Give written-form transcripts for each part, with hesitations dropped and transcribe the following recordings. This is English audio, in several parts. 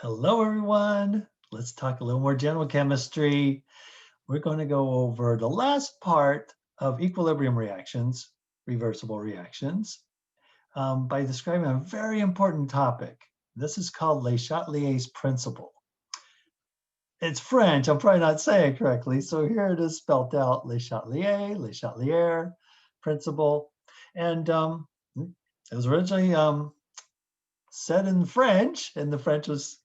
Hello, everyone. Let's talk a little more general chemistry. We're going to go over the last part of equilibrium reactions, reversible reactions, by describing a very important topic. This is called Le Chatelier's principle. It's French. I'm probably not saying it correctly. So here it is spelled out, Le Chatelier principle. And it was originally said in French, and the French was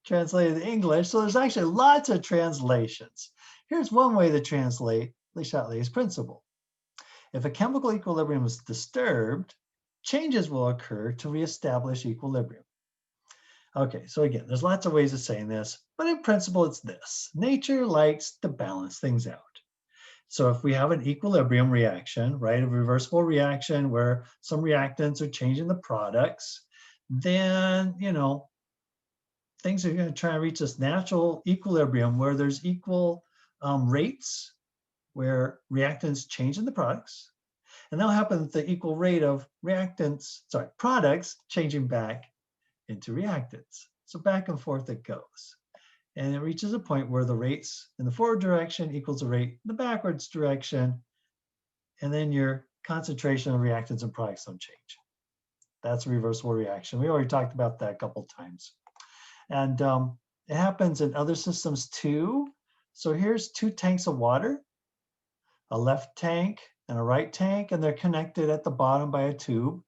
translated to English. So there's actually lots of translations. Here's one way to translate Le Chatelier's principle. If a chemical equilibrium is disturbed, changes will occur to reestablish equilibrium. Okay, so again, there's lots of ways of saying this, but in principle, it's this. Nature likes to balance things out. So if we have an equilibrium reaction, right, a reversible reaction where some reactants are changing the products, then, things are going to try and reach this natural equilibrium where there's equal rates where reactants change in the products. And that'll happen at the equal rate of products changing back into reactants. So back and forth it goes. And it reaches a point where the rates in the forward direction equals the rate in the backwards direction. And then your concentration of reactants and products don't change. That's a reversible reaction. We already talked about that a couple of times. And it happens in other systems too. So here's two tanks of water, a left tank and a right tank, and they're connected at the bottom by a tube.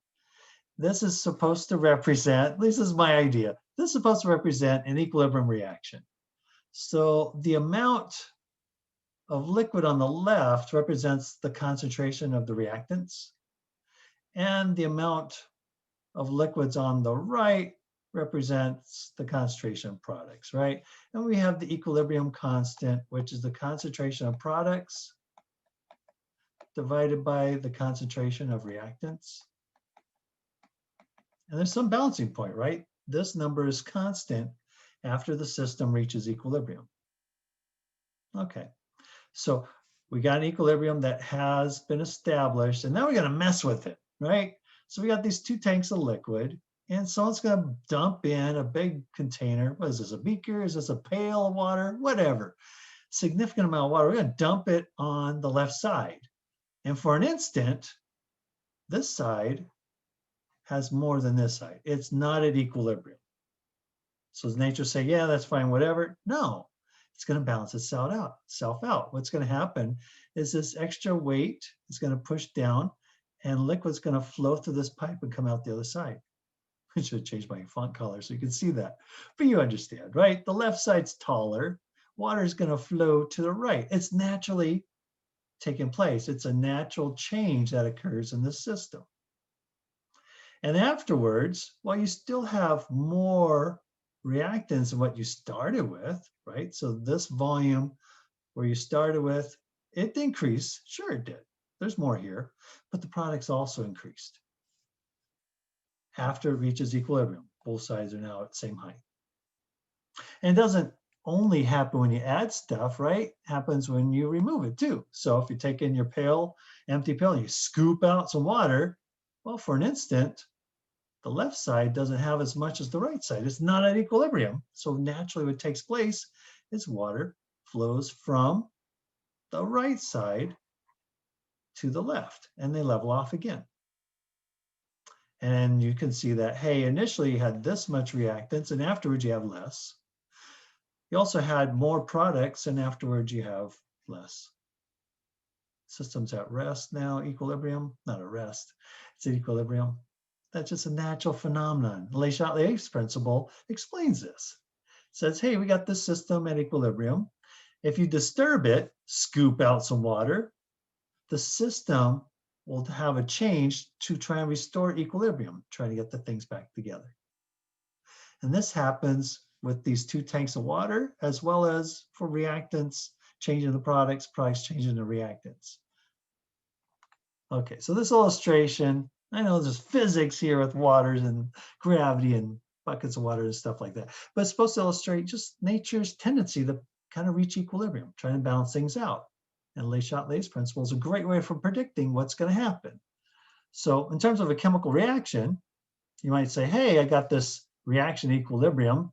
This is supposed to represent, at least this is my idea, this is supposed to represent an equilibrium reaction. So the amount of liquid on the left represents the concentration of the reactants, and the amount of liquids on the right represents the concentration of products, right? And we have the equilibrium constant, which is the concentration of products divided by the concentration of reactants. And there's some balancing point, right? This number is constant after the system reaches equilibrium. Okay, so we got an equilibrium that has been established, and now we're gonna mess with it, right? So we got these two tanks of liquid, and someone's gonna dump in a big container. What is this, a beaker? Is this a pail of water? Whatever. Significant amount of water. We're gonna dump it on the left side. And for an instant, this side has more than this side. It's not at equilibrium. So does nature say, yeah, that's fine, whatever? No, it's gonna balance itself out. What's gonna happen is this extra weight is gonna push down and liquid's gonna flow through this pipe and come out the other side. I should change my font color so you can see that. But you understand, right? The left side's taller. Water is gonna flow to the right. It's naturally taking place. It's a natural change that occurs in the system. And afterwards, while you still have more reactants than what you started with, right? So this volume where you started with, it increased. Sure, it did. There's more here, but the products also increased. After it reaches equilibrium, both sides are now at the same height. And it doesn't only happen when you add stuff, right? It happens when you remove it too. So if you take in your pail, empty pail, and you scoop out some water, well, for an instant, the left side doesn't have as much as the right side. It's not at equilibrium. So naturally what takes place is water flows from the right side to the left, and they level off again. And you can see that, hey, initially you had this much reactants, and afterwards you have less. You also had more products, and afterwards you have less. System's at rest now, equilibrium, not at rest, it's at equilibrium. That's just a natural phenomenon. Le Chatelier's principle explains this. It says, hey, we got this system at equilibrium. If you disturb it, scoop out some water, the system will have a change to try and restore equilibrium, try to get the things back together. And this happens with these two tanks of water, as well as for reactants, changing the products changing the reactants. Okay, so this illustration, I know there's physics here with waters and gravity and buckets of water and stuff like that, but it's supposed to illustrate just nature's tendency to kind of reach equilibrium, trying to balance things out. And Le Chatelier's principle is a great way for predicting what's going to happen. So in terms of a chemical reaction, you might say, hey, I got this reaction equilibrium.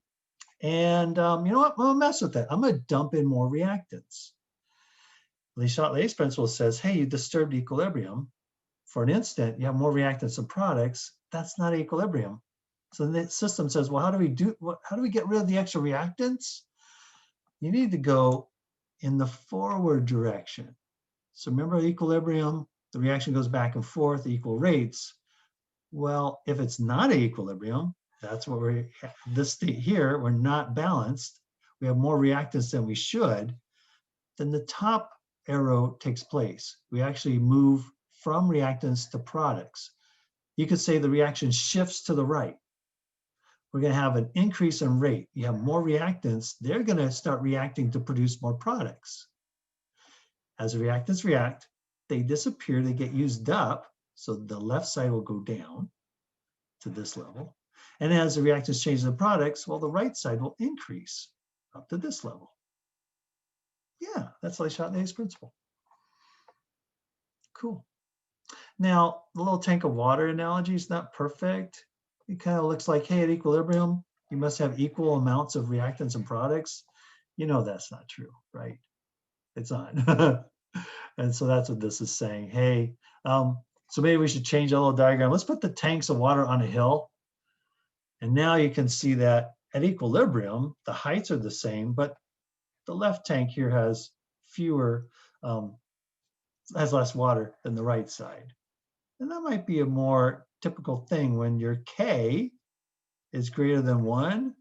And you know what? I'm gonna mess with it. I'm gonna dump in more reactants. Le Chatelier's principle says, hey, you disturbed equilibrium. For an instant, you have more reactants than products. That's not equilibrium. So the system says, well, how do we get rid of the extra reactants? You need to go in the forward direction. So remember equilibrium, the reaction goes back and forth at equal rates. Well, if it's not at equilibrium, that's what this state here, we're not balanced. We have more reactants than we should. Then the top arrow takes place. We actually move from reactants to products. You could say the reaction shifts to the right. We're going to have an increase in rate. You have more reactants, they're going to start reacting to produce more products. As the reactants react, they disappear, they get used up, so the left side will go down to this level. And as the reactants change the products, well, the right side will increase up to this level. Yeah, that's Le Chatelier's principle. Cool. Now, the little tank of water analogy is not perfect. It kind of looks like, hey, at equilibrium, you must have equal amounts of reactants and products. You know that's not true, right? It's not. And so that's what this is saying. Hey, so maybe we should change a little diagram. Let's put the tanks of water on a hill. And now you can see that at equilibrium, the heights are the same, but the left tank here has has less water than the right side. And that might be a more typical thing when your K is greater than 1.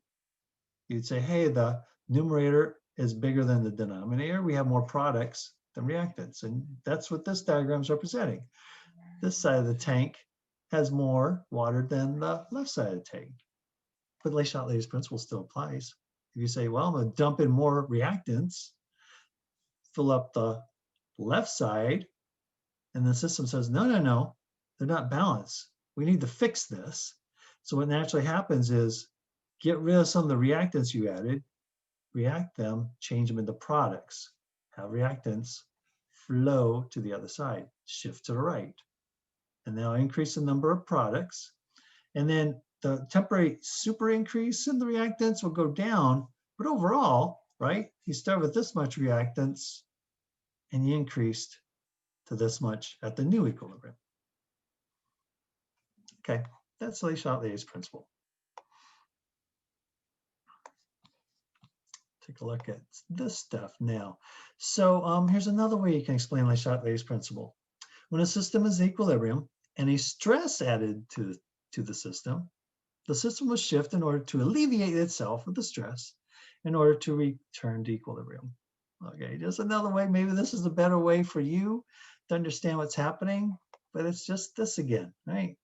You'd say, hey, the numerator is bigger than the denominator. We have more products than reactants. And that's what this diagram is representing. This side of the tank has more water than the left side of the tank. But Le Chatelier's principle still applies. If you say, well, I'm going to dump in more reactants, fill up the left side, and the system says, no, no, no, they're not balanced. We need to fix this. So what naturally happens is get rid of some of the reactants you added, react them, change them into products, have reactants flow to the other side, shift to the right. And they'll increase the number of products. And then the temporary super increase in the reactants will go down. But overall, right, you start with this much reactants and you increased to this much at the new equilibrium. Okay, that's Le Chatelier's principle. Take a look at this stuff now. So here's another way you can explain Le Chatelier's principle. When a system is in equilibrium and a stress added to the system will shift in order to alleviate itself of the stress in order to return to equilibrium. Okay, just another way. Maybe this is a better way for you to understand what's happening, but it's just this again, right?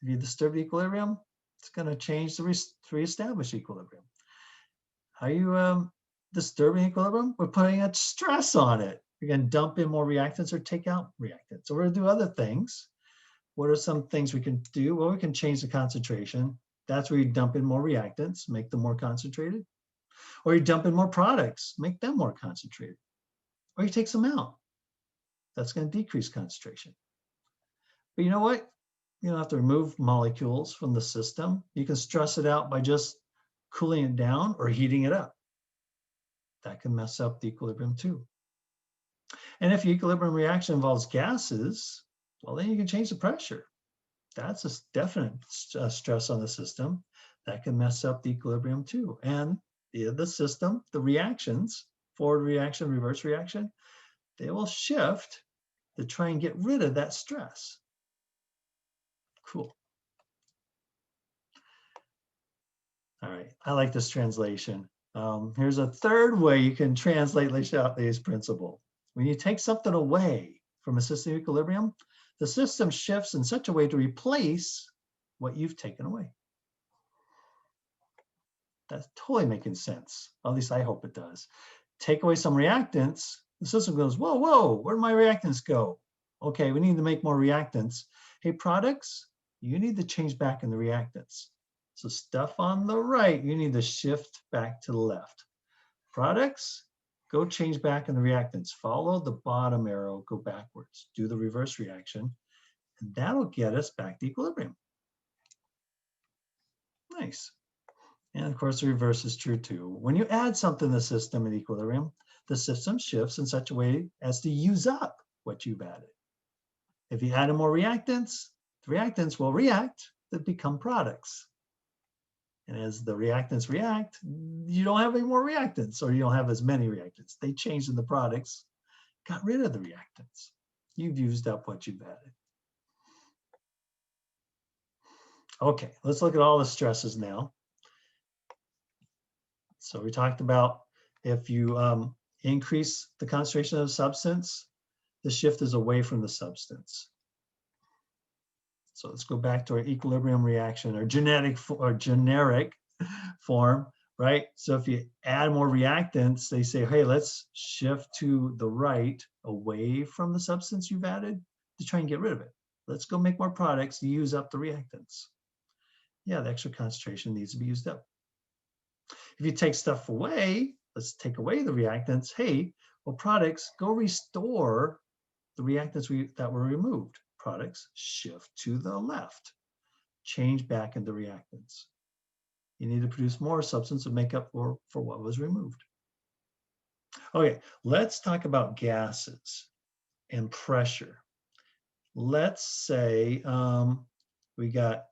If you disturb equilibrium, it's going to change to reestablish equilibrium. How are you disturbing equilibrium? We're putting a stress on it. We're going to dump in more reactants or take out reactants. So we're going to do other things. What are some things we can do? Well, we can change the concentration. That's where you dump in more reactants, make them more concentrated. Or you dump in more products, make them more concentrated. Or you take some out. That's going to decrease concentration. But you know what? You don't have to remove molecules from the system. You can stress it out by just cooling it down or heating it up. That can mess up the equilibrium too. And if the equilibrium reaction involves gases, well, then you can change the pressure. That's a definite stress on the system. That can mess up the equilibrium too. And the system, the reactions, forward reaction, reverse reaction, they will shift to try and get rid of that stress. Cool. All right, I like this translation. Here's a third way you can translate Le Chatelier's principle. When you take something away from a system equilibrium, the system shifts in such a way to replace what you've taken away. That's totally making sense. At least I hope it does. Take away some reactants, the system goes, whoa, whoa, where'd my reactants go? Okay, we need to make more reactants. Hey, products, you need to change back in the reactants. So stuff on the right, you need to shift back to the left. Products, go change back in the reactants. Follow the bottom arrow, go backwards. Do the reverse reaction, and that'll get us back to equilibrium. Nice. And of course, the reverse is true too. When you add something to the system in equilibrium, the system shifts in such a way as to use up what you've added. If you add more reactants, the reactants will react to become products. And as the reactants react, you don't have any more reactants, or you don't have as many reactants. They changed in the products, got rid of the reactants. You've used up what you've added. Okay, let's look at all the stresses now. So we talked about if you increase the concentration of the substance, the shift is away from the substance. So let's go back to our equilibrium reaction, or generic form, right? So if you add more reactants, they say, hey, let's shift to the right, away from the substance you've added to try and get rid of it. Let's go make more products to use up the reactants. Yeah, the extra concentration needs to be used up. If you take stuff away, let's take away the reactants. Hey, well, products, go restore the reactants that were removed. Products shift to the left, change back into reactants. You need to produce more substance to make up for what was removed. Okay, let's talk about gases and pressure. Let's say we got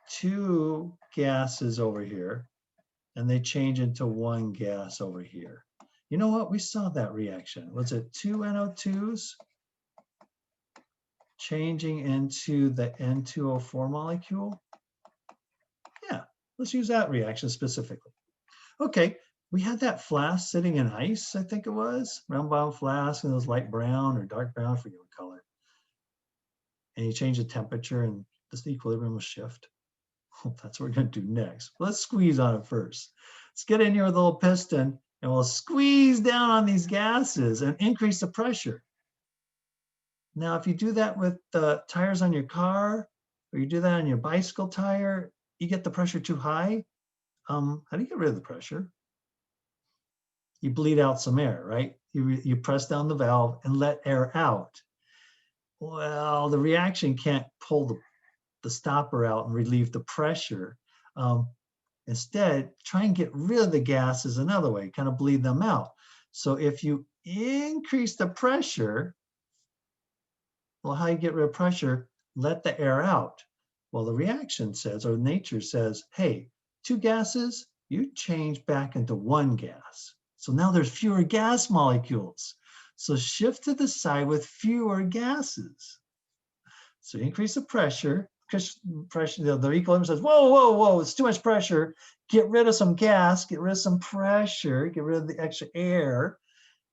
two gases over here, and they change into one gas over here. You know what? We saw that reaction. Was it two NO2s changing into the N2O4 molecule? Yeah, let's use that reaction specifically. Okay, we had that flask sitting in ice, I think it was, round bottom flask, and it was light brown or dark brown, I forget what color. And you change the temperature and this equilibrium will shift. That's what we're going to do next. Let's squeeze on it first. Let's get in here with a little piston and we'll squeeze down on these gases and increase the pressure. Now, if you do that with the tires on your car, or you do that on your bicycle tire, you get the pressure too high. How do you get rid of the pressure? You bleed out some air, right? You press down the valve and let air out. Well, the reaction can't pull the stopper out and relieve the pressure. Instead, try and get rid of the gases another way, kind of bleed them out. So if you increase the pressure, well, how you get rid of pressure? Let the air out. Well, the reaction says, or nature says, hey, two gases, you change back into one gas. So now there's fewer gas molecules. So shift to the side with fewer gases. So increase the pressure. The equilibrium says, whoa, whoa, whoa, it's too much pressure. Get rid of some gas, get rid of some pressure, get rid of the extra air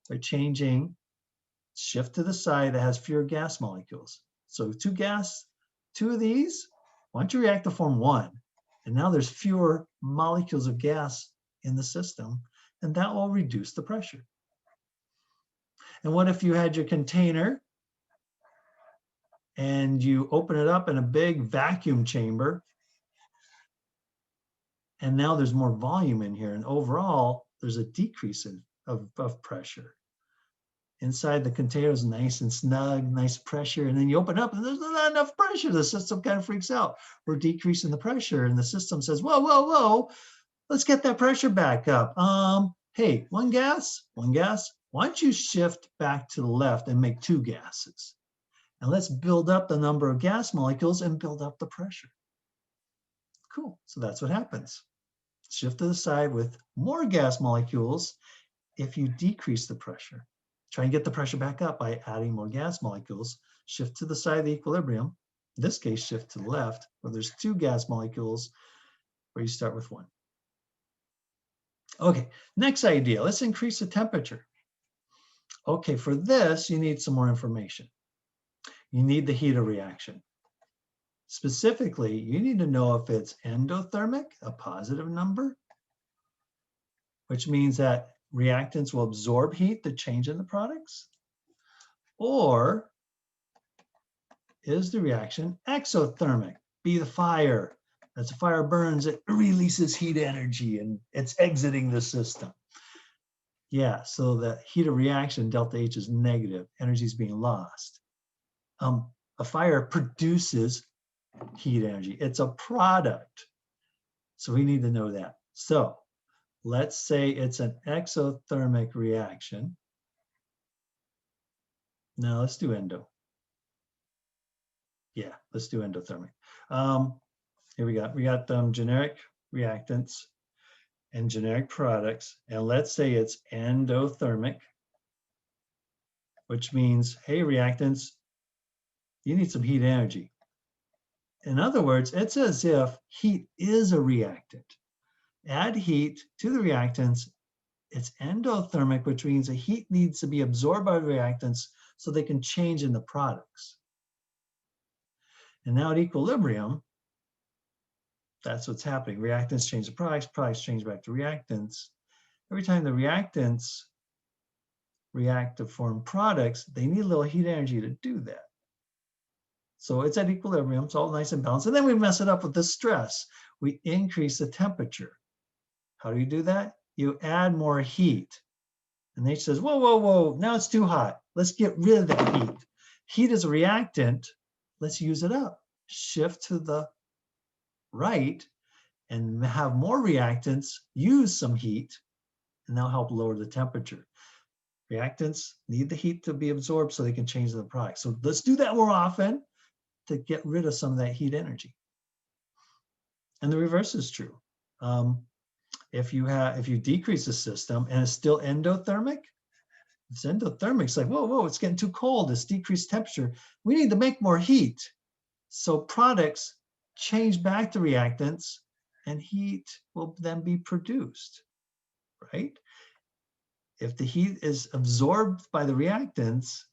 by changing, shift to the side that has fewer gas molecules. So two of these, why don't you react to form one? And now there's fewer molecules of gas in the system, and that will reduce the pressure. And what if you had your container and you open it up in a big vacuum chamber, and now there's more volume in here, and overall there's a decrease of pressure. Inside the container is nice and snug, nice pressure, and then you open up and there's not enough pressure. The system kind of freaks out. We're decreasing the pressure, and the system says, whoa, whoa, whoa, let's get that pressure back up. Hey, one gas, why don't you shift back to the left and make two gases? And let's build up the number of gas molecules and build up the pressure. Cool, so that's what happens. Shift to the side with more gas molecules if you decrease the pressure. Try and get the pressure back up by adding more gas molecules. Shift to the side of the equilibrium. In this case, shift to the left, where there's two gas molecules, where you start with one. Okay, next idea, let's increase the temperature. Okay, for this, you need some more information. You need the heat of reaction. Specifically, you need to know if it's endothermic, a positive number, which means that reactants will absorb heat to change in the products, or is the reaction exothermic, be the fire. As the fire burns, it releases heat energy and it's exiting the system. Yeah, so the heat of reaction, delta H, is negative, energy is being lost. A fire produces heat energy. It's a product. So we need to know that. So let's say it's an exothermic reaction. Now let's do endo. Yeah, let's do endothermic. Here we got generic reactants and generic products. And let's say it's endothermic, which means, hey, reactants, you need some heat energy. In other words, it's as if heat is a reactant. Add heat to the reactants. It's endothermic, which means the heat needs to be absorbed by the reactants so they can change in the products. And now at equilibrium, that's what's happening. Reactants change the products, products change back to reactants. Every time the reactants react to form products, they need a little heat energy to do that. So it's at equilibrium, it's all nice and balanced. And then we mess it up with the stress. We increase the temperature. How do you do that? You add more heat. And nature says, whoa, whoa, whoa, now it's too hot. Let's get rid of that heat. Heat is a reactant. Let's use it up. Shift to the right and have more reactants use some heat, and that'll help lower the temperature. Reactants need the heat to be absorbed so they can change the product. So let's do that more often to get rid of some of that heat energy. And the reverse is true. If you decrease the system and it's still endothermic, it's endothermic. It's like, whoa, whoa, it's getting too cold. It's decreased temperature. We need to make more heat. So products change back to reactants and heat will then be produced, right? If the heat is absorbed by the reactants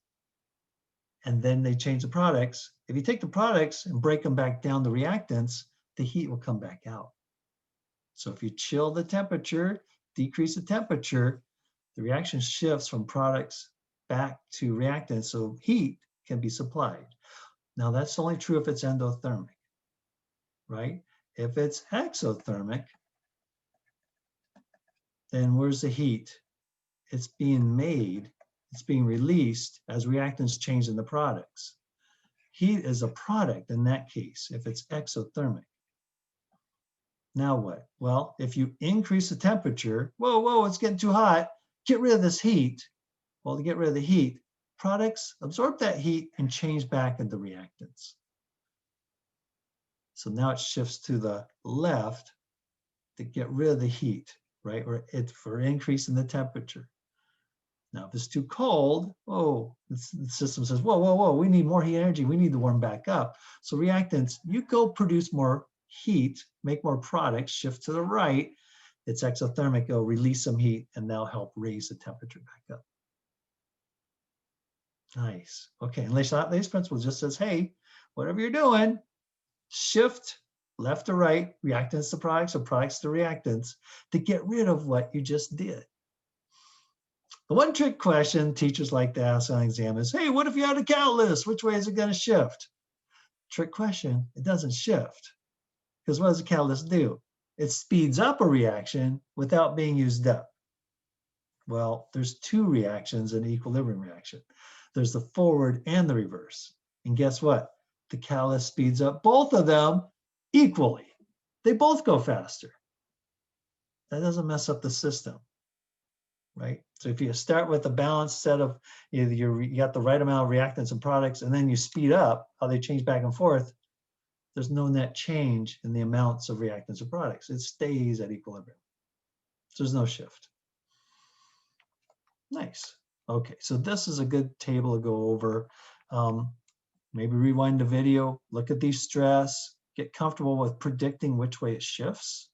and then they change the products, if you take the products and break them back down to reactants, the heat will come back out. So if you chill the temperature, decrease the temperature, the reaction shifts from products back to reactants, so heat can be supplied. Now that's only true if it's endothermic, right? If it's exothermic, then where's the heat? It's being made, it's being released as reactants change in the products. Heat is a product in that case, if it's exothermic. Now what? Well, if you increase the temperature, whoa, whoa, it's getting too hot, get rid of this heat. Well, to get rid of the heat, products absorb that heat and change back into reactants. So now it shifts to the left to get rid of the heat, right? Or it's for increasing the temperature. Now, if it's too cold, oh, the system says, whoa, whoa, whoa, we need more heat energy. We need to warm back up. So reactants, you go produce more heat, make more products, shift to the right. It's exothermic, go release some heat, and that'll help raise the temperature back up. Nice. Okay, and Lay's principle just says, hey, whatever you're doing, shift left to right, reactants to products or products to reactants to get rid of what you just did. The one trick question teachers like to ask on exam is, hey, what if you had a catalyst? Which way is it going to shift? Trick question, it doesn't shift. Because what does a catalyst do? It speeds up a reaction without being used up. Well, there's two reactions in an equilibrium reaction. There's the forward and the reverse. And guess what? The catalyst speeds up both of them equally. They both go faster. That doesn't mess up the system, right? So if you start with a balanced set of, you got the right amount of reactants and products, and then you speed up how they change back and forth, there's no net change in the amounts of reactants or products. It stays at equilibrium. So there's no shift. Nice. Okay, so this is a good table to go over. Maybe rewind the video, look at these stress, get comfortable with predicting which way it shifts,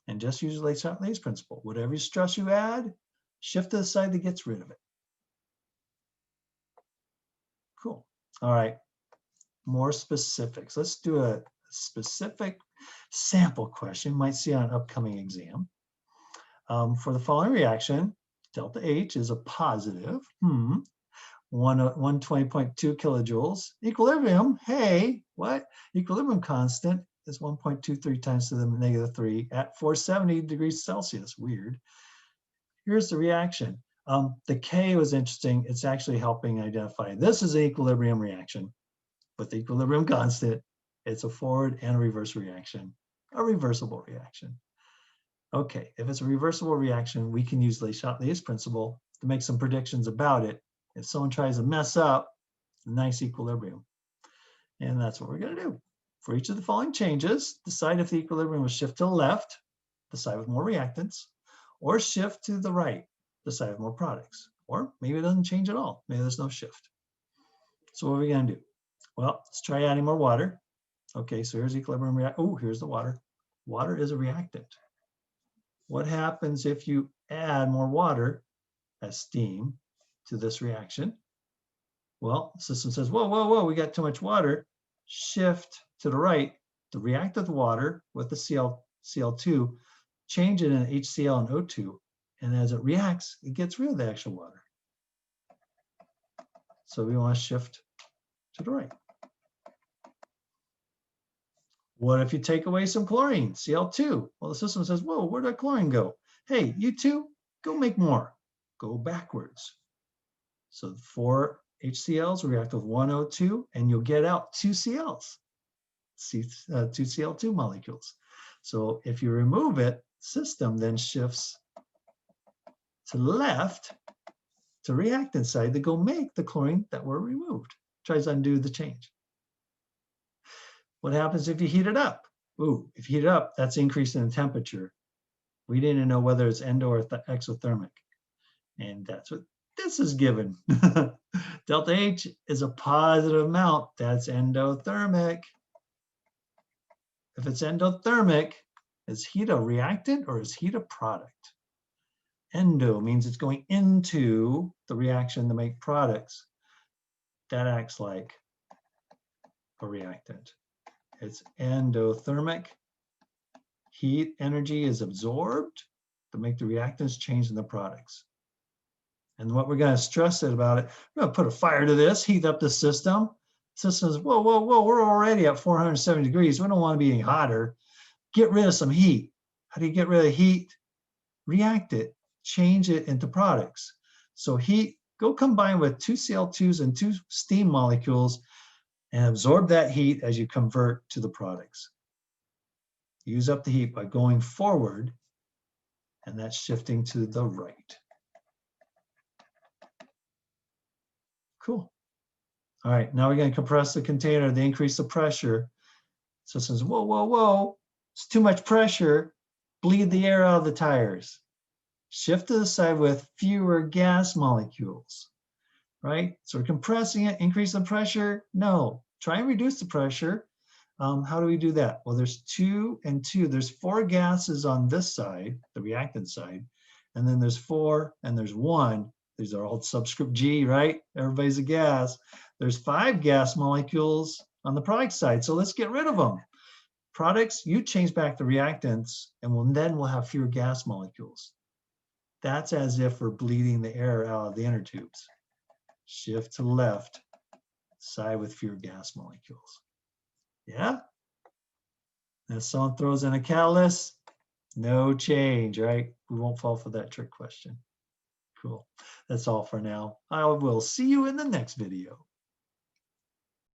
and just use Lay's principle. Whatever stress you add, shift to the side that gets rid of it. Cool. All right, more specifics. Let's do a specific sample question you might see on an upcoming exam. For the following reaction, delta H is a positive, 120.2 kilojoules. Equilibrium, hey, what? Equilibrium constant is 1.23 times to the -3 at 470 degrees Celsius. Weird. Here's the reaction. The K was interesting. It's actually helping identify this is an equilibrium reaction with the equilibrium constant. It's a forward and a reverse reaction, a reversible reaction. Okay, if it's a reversible reaction, we can use Le Chatelier's principle to make some predictions about it. If someone tries to mess up, nice equilibrium. And that's what we're going to do. For each of the following changes, decide if the equilibrium will shift to the left, the side with more reactants, or shift to the right, the side with more products. Or maybe it doesn't change at all. Maybe there's no shift. So what are we going to do? Well, let's try adding more water. Okay, so here's equilibrium. Oh, here's the water. Water is a reactant. What happens if you add more water as steam to this reaction? Well, the system says, whoa, whoa, whoa, we got too much water. Shift to the right to react with water with the Cl2, change it in HCl and O2, and as it reacts, it gets rid of the actual water. So we want to shift to the right. What if you take away some chlorine, Cl2? Well, the system says, whoa, where'd that chlorine go? Hey, you two, go make more. Go backwards. So 4 HCl's react with 1 O2, and you'll get out 2 Cl's, 2 Cl2 molecules. So if you remove it, system then shifts to the left to reactant side to go make the chlorine that were removed. Tries to undo the change. What happens if you heat it up? Ooh, if you heat it up, that's increase in the temperature. We didn't know whether it's endo or exothermic. And that's what this is given. Delta H is a positive amount. That's endothermic. If it's endothermic, is heat a reactant or is heat a product? Endo means it's going into the reaction to make products. That acts like a reactant. It's endothermic. Heat energy is absorbed to make the reactants change in the products. And what we're going to stress it about it, we're going to put a fire to this, heat up the system. System says, whoa, whoa, whoa, we're already at 470 degrees. We don't want to be any hotter. Get rid of some heat. How do you get rid of heat? React it, change it into products. So heat, go combine with 2 Cl2s and 2 steam molecules and absorb that heat as you convert to the products. Use up the heat by going forward, and that's shifting to the right. Cool. All right, now we're going to compress the container to increase the pressure. So it says, whoa, whoa, whoa, it's too much pressure. Bleed the air out of the tires. Shift to the side with fewer gas molecules, right? So we're compressing it, increase the pressure. No, try and reduce the pressure. How do we do that? Well, there's 2 and 2. There's 4 gases on this side, the reactant side, and then there's 4 and there's 1. These are all subscript G, right? Everybody's a gas. There's 5 gas molecules on the product side, so let's get rid of them. Products, you change back the reactants, and then we'll have fewer gas molecules. That's as if we're bleeding the air out of the inner tubes. Shift to the left, side with fewer gas molecules. Yeah? If someone throws in a catalyst, no change, right? We won't fall for that trick question. Cool. That's all for now. I will see you in the next video.